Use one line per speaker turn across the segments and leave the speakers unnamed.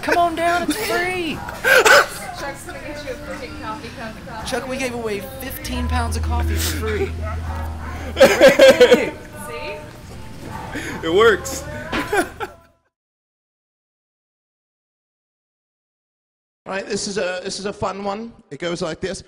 Come on down, it's free.
Chuck's gonna get you a freaking coffee cup.
Chuck, we gave away 15 pounds of coffee for free.
See?
It works.
All right, this is a fun one. It goes like this.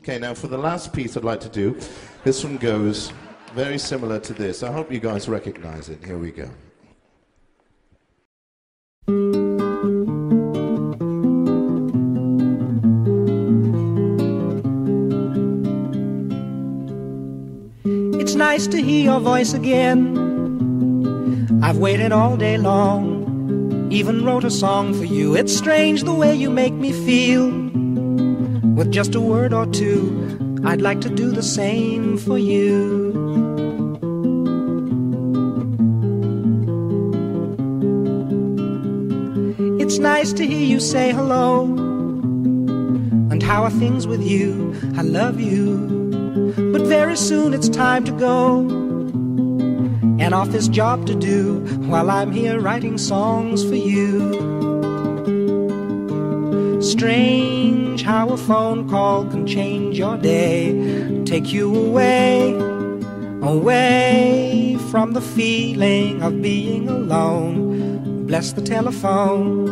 Okay, now for the last piece I'd like to do, this one goes very similar to this. I hope you guys recognize it. Here we go.
It's nice to hear your voice again. I've waited all day long, even wrote a song for you. It's strange the way you make me feel. With just a word or two, I'd like to do the same for you. It's nice to hear you say hello. And how are things with you? I love you. But very soon it's time to go. An office job to do while I'm here writing songs for you. Strange how a phone call can change your day, take you away, away from the feeling of being alone. Bless the telephone.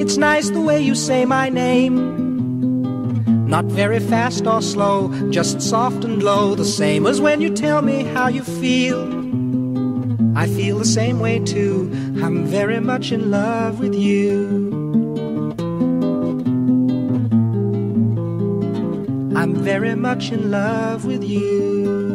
It's nice the way you say my name, not very fast or slow, just soft and low, the same as when you tell me how you feel. I feel the same way too. I'm very much in love with you. I'm very much in love with you.